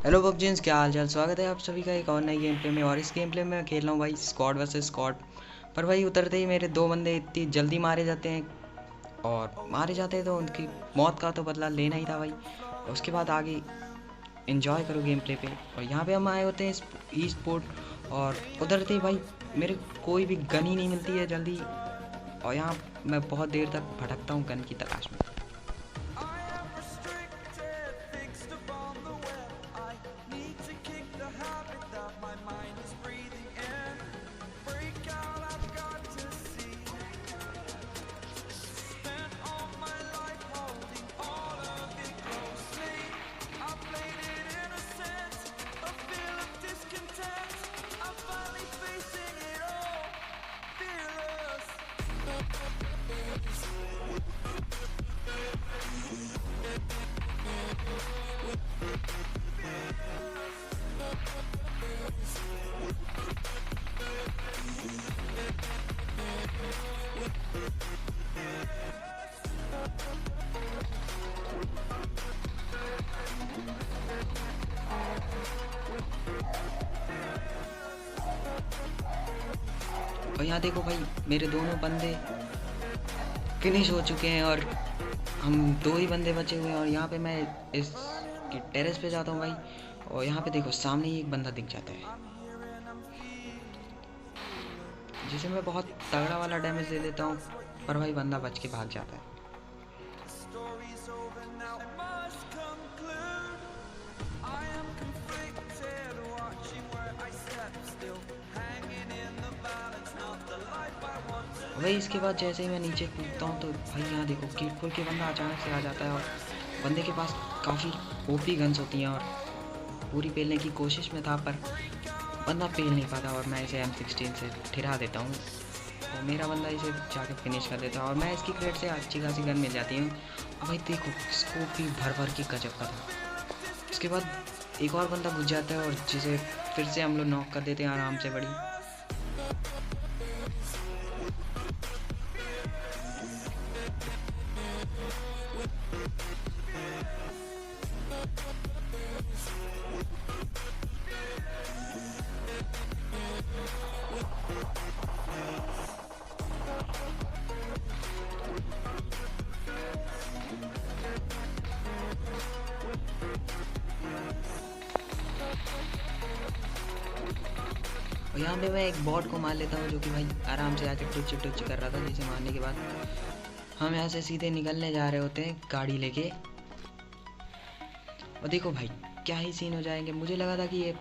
Hello पबजीन्स, क्या हाल चाल। स्वागत है आप सभी का एक और नई गेम प्ले में। और इस गेम प्ले में मैं खेल रहा हूँ भाई स्क्वाड वर्सेस स्क्वाड। पर भाई उतरते ही मेरे दो बंदे इतनी जल्दी मारे जाते हैं, और मारे जाते हैं तो उनकी मौत का तो बदला लेना ही था भाई। और उसके बाद आगे एंजॉय करो गेम प्ले पे। और यहाँ पे हम आए होते हैं ई स्पोर्ट, और उतरते ही भाई मेरे कोई भी गन ही नहीं मिलती है जल्दी। और यहाँ मैं बहुत देर तक भटकता हूँ गन की तलाश में। और यहाँ देखो भाई मेरे दोनों बंदे फिनिश हो चुके हैं, और हम दो ही बंदे बचे हुए हैं। और यहाँ पे मैं इस टेरेस पे जाता हूँ भाई, और यहाँ पे देखो सामने ही एक बंदा दिख जाता है, जिसे मैं बहुत तगड़ा वाला डैमेज दे देता हूँ। पर भाई बंदा बच के भाग जाता है। भाई इसके बाद जैसे ही मैं नीचे कूदता हूँ तो भाई यहाँ देखो गेट खोल के बंदा अचानक से आ जाता है, और बंदे के पास काफ़ी ओपी गन्स होती हैं। और पूरी पेलने की कोशिश में था पर बंदा पेल नहीं पाता, और मैं इसे M16 से ठिरा देता हूँ, और मेरा बंदा इसे जाके फिनिश कर देता है। और मैं इसकी क्रेट से अच्छी खासी गन मिल जाती हूँ। और भाई देखो स्कोप भी भर भर के गजब का था। उसके बाद एक और बंदा घुस जाता है, और जिसे फिर से हम लोग नॉक कर देते हैं आराम से बड़ी। और यहाँ पे मैं एक बॉट को मार लेता हूँ, जो कि भाई आराम से आके टुच टुच कर रहा था। जिसे मारने के बाद हम यहाँ से सीधे निकलने जा रहे होते हैं गाड़ी लेके। और देखो भाई क्या ही सीन हो जाएंगे। मुझे लगा था कि ये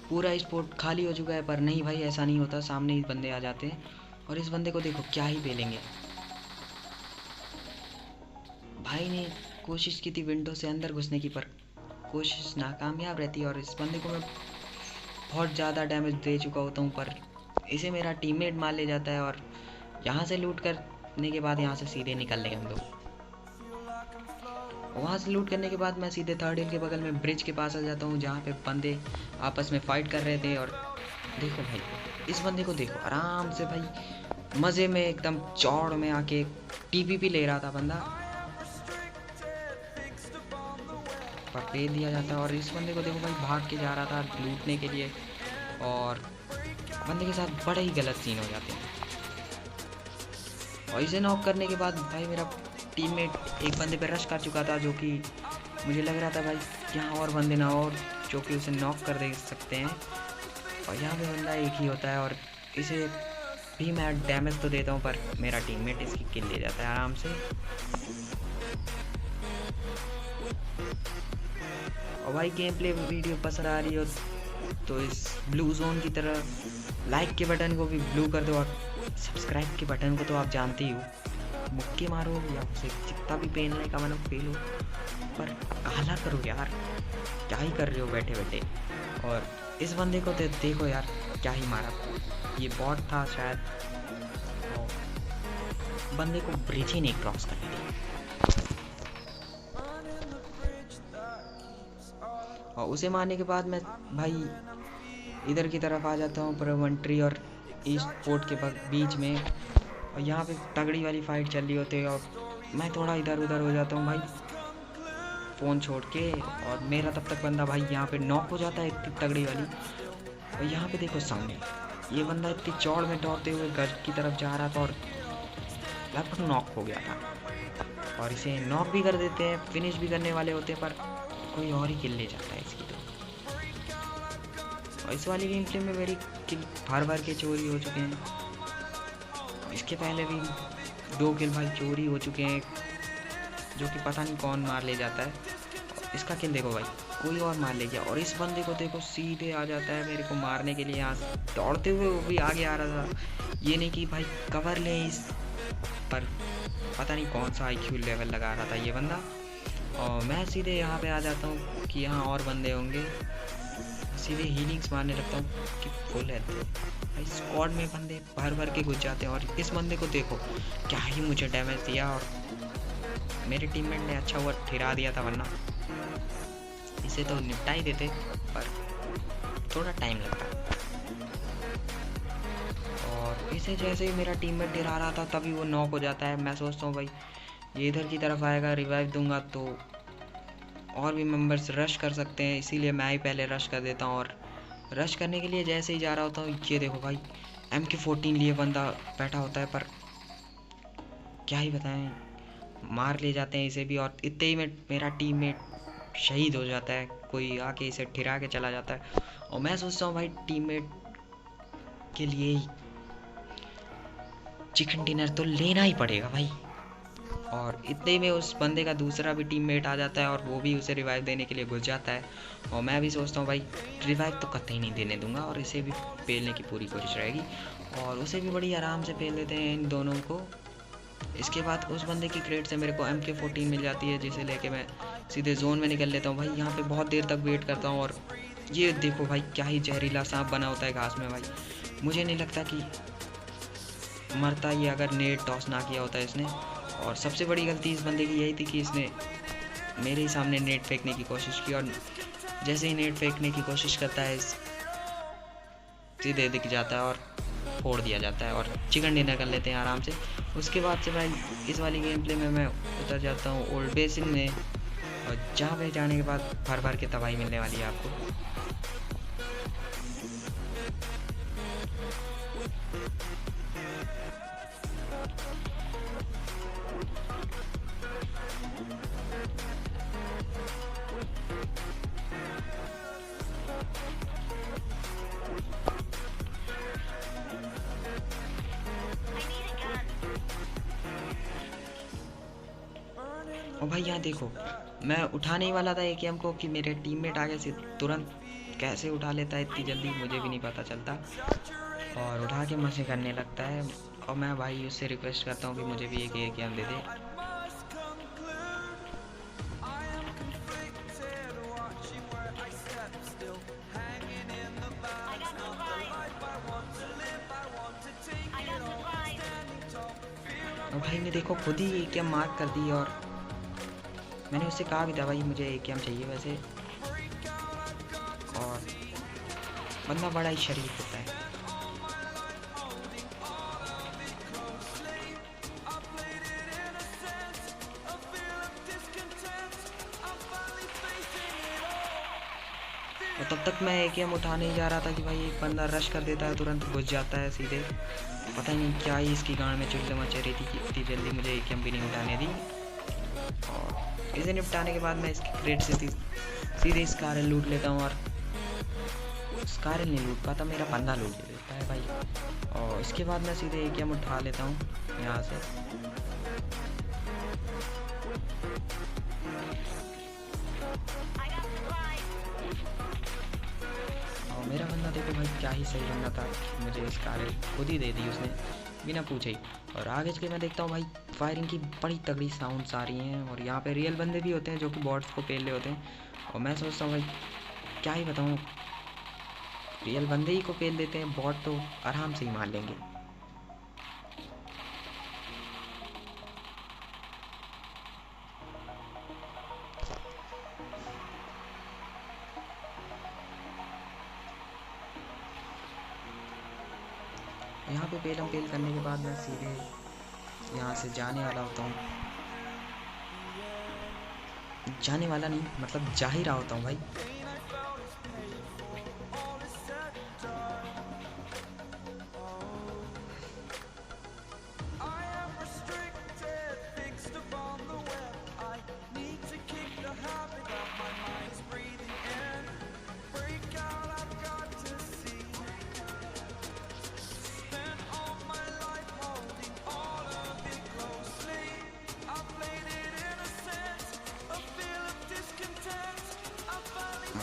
पूरा स्पॉट खाली हो चुका है, पर नहीं भाई, ऐसा नहीं होता। सामने ही बंदे आ जाते हैं, और इस बंदे को देखो क्या ही पेलेंगे। भाई ने कोशिश की थी विंडो से अंदर घुसने की, पर कोशिश नाकामयाब रहती है। और इस बंदे को मैं बहुत ज़्यादा डैमेज दे चुका होता हूँ, पर इसे मेरा टीममेट मार ले जाता है। और यहाँ से लूट करने के बाद यहाँ से सीधे निकल लेंगे हम लोग। वहाँ से लूट करने के बाद मैं सीधे थर्ड हिल के बगल में ब्रिज के पास आ जाता हूँ, जहाँ पे बंदे आपस में फाइट कर रहे थे। और देखो भाई इस बंदे को देखो, आराम से भाई मज़े में एकदम चौड़ में आके TPP ले रहा था बंदा, पर पेल दिया जाता है। और इस बंदे को देखो भाई भाग के जा रहा था लूटने के लिए, और बंदे के साथ बड़े ही गलत सीन हो जाते हैं। और इसे नॉक करने के बाद भाई मेरा टीममेट एक बंदे पे रश कर चुका था, जो कि मुझे लग रहा था भाई यहाँ और बंदे ना और जो कि उसे नॉक कर दे सकते हैं। और यहाँ पे बंदा एक ही होता है, और इसे भी मैं डैमेज तो देता हूँ, पर मेरा टीममेट इसकी किल ले जाता है आराम से। और भाई गेम प्ले वीडियो पसंद आ रही हो तो इस ब्लू जोन की तरह लाइक के बटन को भी ब्लू कर दो, और सब्सक्राइब के बटन को तो आप जानते ही हो, मुक्के मारो या उसे जितना भी पेलने का मतलब पेलो, पर काला करो यार। क्या ही कर रहे हो बैठे बैठे। और इस बंदे को देखो यार क्या ही मारा, ये बॉट था शायद, बंदे को ब्रिज ही नहीं क्रॉस करने दी। और उसे मारने के बाद मैं भाई इधर की तरफ आ जाता हूँ प्रवंट्री और ईस्ट पोर्ट के बीच में। और यहाँ पे तगड़ी वाली फाइट चल रही होती है, और मैं थोड़ा इधर उधर हो जाता हूँ भाई। फ़ोन छोड़ के, और मेरा तब तक बंदा भाई यहाँ पे नॉक हो जाता है इतनी तगड़ी वाली। और यहाँ पे देखो सामने ये बंदा इतनी चौड़ में दौड़ते हुए घर की तरफ जा रहा था और लगभग नॉक हो गया था। और इसे नॉक भी कर देते हैं, फिनिश भी करने वाले होते हैं, पर कोई और ही किल ले जाता है इसकी तो। और इस वाली गेम प्ले में मेरी किल भर के चोरी हो चुके हैं। इसके पहले भी 2 किल भाई चोरी हो चुके हैं, जो कि पता नहीं कौन मार ले जाता है। इसका किल देखो भाई, कोई और मार ले गया। और इस बंदे को देखो सीधे आ जाता है मेरे को मारने के लिए, यहाँ से दौड़ते हुए वो भी आगे आ रहा था। ये नहीं कि भाई कवर ले इस पर, पता नहीं कौन सा IQ लेवल लगा रहा था ये बंदा। और मैं सीधे यहाँ पे आ जाता हूँ कि यहाँ और बंदे होंगे, सीधे हीलिंग्स मारने लगता हूँ कि फुल हेल्थ भाई। स्क्वाड में बंदे भर के घुस जाते हैं। और इस बंदे को देखो क्या ही मुझे डैमेज दिया, और मेरे टीममेट ने अच्छा हुआ ठिरा दिया था, वरना इसे तो निपटा ही देते, पर थोड़ा टाइम लगता। और इसे जैसे ही मेरा टीममेट ठिरा रहा था तभी वो नॉक हो जाता है। मैं सोचता हूँ भाई ये इधर की तरफ आएगा, रिवाइव दूंगा तो और भी मेंबर्स रश कर सकते हैं, इसीलिए मैं ही पहले रश कर देता हूँ। और रश करने के लिए जैसे ही जा रहा होता हूँ, ये देखो भाई MK14 लिए बंदा बैठा होता है, पर क्या ही बताएं, मार ले जाते हैं इसे भी। और इतने ही में मेरा टीममेट शहीद हो जाता है, कोई आके इसे ठिरा के चला जाता है। और मैं सोचता हूँ भाई टीममेट के लिए ही चिकन डिनर तो लेना ही पड़ेगा भाई। और इतने में उस बंदे का दूसरा भी टीममेट आ जाता है और वो भी उसे रिवाइव देने के लिए घुस जाता है। और मैं भी सोचता हूँ भाई रिवाइव तो कतई नहीं देने दूंगा, और इसे भी पेलने की पूरी कोशिश रहेगी। और उसे भी बड़ी आराम से पेल देते हैं इन दोनों को। इसके बाद उस बंदे की क्रेट से मेरे को MK14 मिल जाती है, जिसे लेके मैं सीधे जोन में निकल लेता हूँ भाई। यहाँ पे बहुत देर तक वेट करता हूँ, और ये देखो भाई क्या ही जहरीला सांप बना होता है घास में भाई। मुझे नहीं लगता कि मरता ये अगर नेट टॉस ना किया होता इसने। और सबसे बड़ी गलती इस बंदे की यही थी कि इसने मेरे ही सामने नेट फेंकने की कोशिश की, और जैसे ही नेट फेंकने की कोशिश करता है सीधे दिख जाता है और फोड़ दिया जाता है, और चिकन डिनर कर लेते हैं आराम से। उसके बाद से भाई इस वाली गेम प्ले में मैं उतर जाता हूँ ओल्ड बेसिन में, और जहाँ पे जाने के बाद भर के तबाही मिलने वाली है आपको। और भाई यहाँ देखो मैं उठाने ही वाला था AKM को कि मेरे टीममेट आगे से तुरंत कैसे उठा लेता है इतनी जल्दी, मुझे भी नहीं पता चलता। और उठा के मजे करने लगता है, और मैं भाई उससे रिक्वेस्ट करता हूँ कि मुझे भी एक AKM दे दे। और भाई ने देखो खुद ही AKM मार्क कर दी, और मैंने उससे कहा भी था भाई मुझे AKM चाहिए वैसे। और बंदा बड़ा ही शरीफ होता है। और तब तक मैं AKM उठाने ही जा रहा था कि भाई एक बंदा रश कर देता है, तुरंत घुस जाता है सीधे। पता नहीं क्या ही इसकी गांड में चुल्ले मचे रही थी कि इतनी जल्दी मुझे AKM भी नहीं उठाने दी। और इसे निपटाने के बाद मैं इसकी क्रेट से सीधे स्कारल लूट लेता हूँ, और स्कारल नहीं लूट पाता, मेरा बंदा लूट लेता है भाई। और इसके बाद मैं सीधे AKM उठा लेता हूँ यहाँ से। और मेरा बंदा देखो भाई क्या ही सही बंदा था, मुझे स्कारल खुद ही दे दी उसने बिना पूछे ही। और आगे चल के मैं देखता हूँ भाई फायरिंग की बड़ी तगड़ी साउंड्स आ रही हैं, और यहाँ पे रियल बंदे भी होते हैं जो कि बॉट्स को पेल रहे होते हैं। और मैं सोचता हूँ भाई क्या ही बताऊँ, रियल बंदे ही को पेल देते हैं, बॉट तो आराम से ही मार लेंगे। यहाँ पे पेल करने के बाद मैं सीधे यहाँ से जाने वाला होता हूँ। जाने वाला नहीं, मतलब जा ही रहा होता हूँ भाई।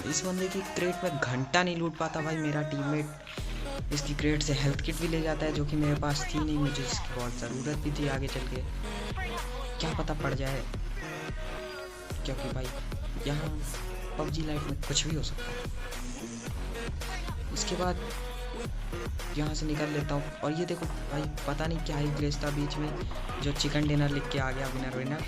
इस बंदे की क्रेट में घंटा नहीं लूट पाता भाई मेरा टीममेट। इसकी क्रेट से हेल्थ किट भी ले जाता है, जो कि मेरे पास थी नहीं, मुझे इसकी बहुत ज़रूरत भी थी आगे चल के, क्या पता पड़ जाए, क्योंकि भाई यहाँ PUBG लाइफ में कुछ भी हो सकता है। इसके बाद यहाँ से निकल लेता हूँ। और ये देखो भाई, पता नहीं क्या ही ग्लेस था बीच में, जो चिकन डिनर लिख के आ गया, विनर,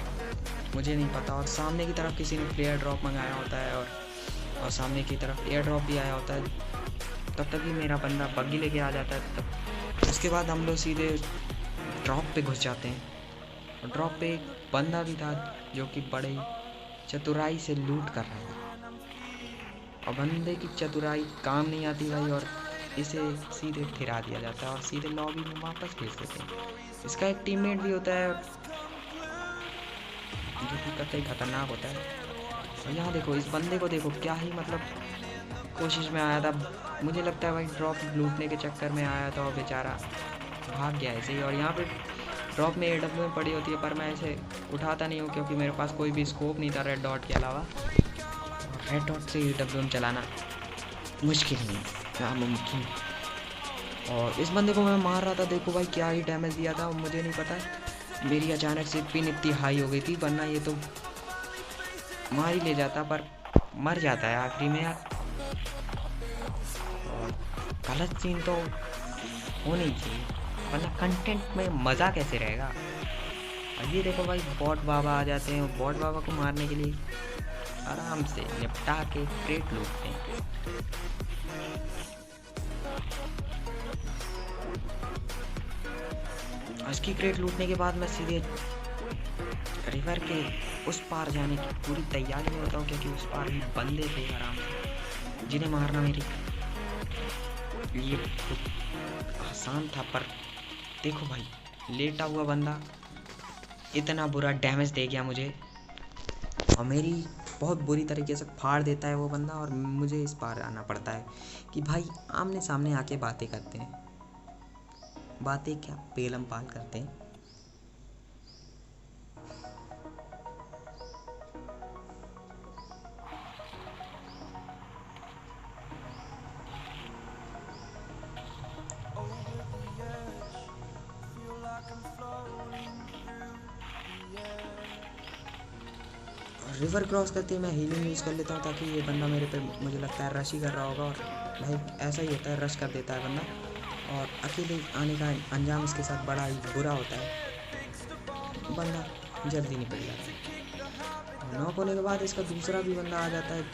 मुझे नहीं पता। और सामने की तरफ किसी ने प्लेयर ड्रॉप मंगाया होता है, और सामने की तरफ एयर ड्रॉप भी आया होता है। तब तक भी मेरा बंदा बग्गी लेके आ जाता है। तब उसके बाद हम लोग सीधे ड्रॉप पे घुस जाते हैं। और ड्रॉप पे एक बंदा भी था जो कि बड़े चतुराई से लूट कर रहा था, और बंदे की चतुराई काम नहीं आती भाई, और इसे सीधे फिरा दिया जाता है और सीधे लॉबी में वापस भेज देते हैं। इसका एक टीममेट भी होता है जो कि कतई खतरनाक होता है। और यहाँ देखो इस बंदे को देखो, क्या ही मतलब कोशिश में आया था, मुझे लगता है भाई ड्रॉप लूटने के चक्कर में आया था और बेचारा भाग गया ऐसे ही। और यहाँ पे ड्रॉप में AW पड़ी होती है, पर मैं इसे उठाता नहीं हूँ क्योंकि मेरे पास कोई भी स्कोप नहीं था रेड डॉट के अलावा। रेड डॉट से AW चलाना मुश्किल नहीं, नामुमकिन। और इस बंदे को मैं मार रहा था, देखो भाई क्या ही डैमेज दिया था, मुझे नहीं पता। मेरी अचानक से पिन इतनी हाई हो गई थी, वरना ये तो मार ही ले जाता, पर मर जाता है आखिरी में यार। और गलत सीन तो होना ही चाहिए, वरना कंटेंट में मज़ा कैसे रहेगा। और ये देखो भाई बॉट बाबा आ जाते हैं, बॉट बाबा को मारने के लिए आराम से निपटा के क्रेट लूटते हैं। इसकी क्रेट लूटने के बाद मैं सीधे रिवर के उस पार जाने की पूरी तैयारी में होता हूँ, क्योंकि उस पार भी बंदे थे आराम से, जिन्हें मारना मेरे लिए आसान था। पर देखो भाई, लेटा हुआ बंदा इतना बुरा डैमेज दे गया मुझे, और मेरी बहुत बुरी तरीके से फाड़ देता है वो बंदा, और मुझे इस पार आना पड़ता है कि भाई आमने सामने आके बातें करते हैं। बातें क्या, पेलम पाल करते हैं। रिवर क्रॉस करते ही मैं हीलिंग यूज़ कर लेता हूँ, ताकि ये बंदा मेरे पे मुझे लगता है रश ही कर रहा होगा। और भाई ऐसा ही होता है, रश कर देता है बंदा, और अकेले आने का अंजाम इसके साथ बड़ा ही बुरा होता है। बंदा जल्दी निकल जाता है। नॉक होने के बाद इसका दूसरा भी बंदा आ जाता है,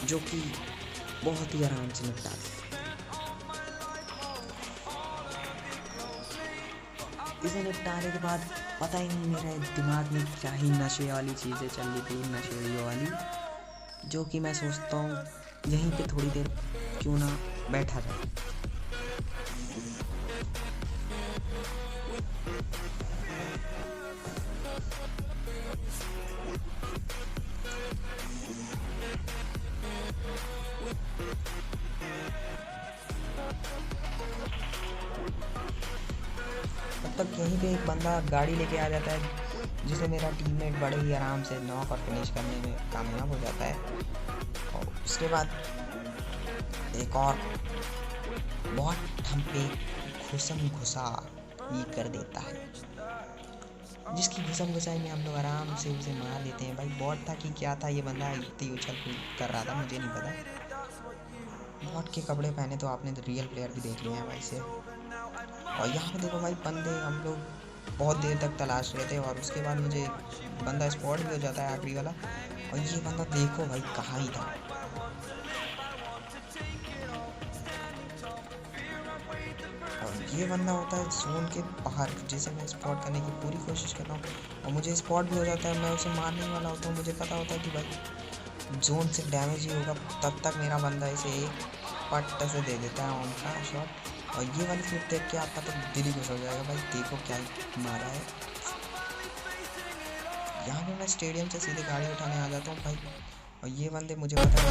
जो कि बहुत ही आराम से निपटा है। इसे निपटाने के बाद पता ही नहीं मेरे दिमाग में क्या ही नशे वाली चीज़ें चल रही थी, नशे वाली, जो कि मैं सोचता हूँ यहीं पे थोड़ी देर क्यों ना बैठा जाए। तब तक यहीं पे एक बंदा गाड़ी लेके आ जाता है, जिसे मेरा टीममेट बड़े ही आराम से नॉक और फिनिश करने में कामयाब हो जाता है। और उसके बाद एक और बहुत हम पे घुसम घुसा ये कर देता है, जिसकी घुसम घुसाई में हम लोग आराम से उसे मार देते हैं। भाई बॉट था कि क्या था, ये बंदा इतनी उछल कूद कर रहा था, मुझे नहीं पता। बॉट के कपड़े पहने तो आपने तो रियल प्लेयर भी देख लिए हैं भाई से। और यहाँ पे देखो भाई, बंदे हम लोग बहुत देर तक तलाश रहे थे, और उसके बाद मुझे बंदा स्पॉट भी हो जाता है आखिरी वाला। और ये बंदा देखो भाई कहाँ ही था। और ये बंदा होता है जोन के बाहर, जिसे मैं स्पॉट करने की पूरी कोशिश कर रहा हूँ, और मुझे स्पॉट भी हो जाता है, मैं उसे मारने वाला होता हूँ, मुझे पता होता है कि भाई जोन से डैमेज ही होगा, तब तक मेरा बंदा इसे एक पट्ट से दे देता है ऑन का शॉट। और ये वाली क्लिप देख के आपका तो दिल ही खुश हो जाएगा भाई, देखो क्या मारा है। यहाँ पे मैं स्टेडियम से सीधे गाड़ी उठाने आ जाता हूँ भाई, और ये बंदे मुझे पता है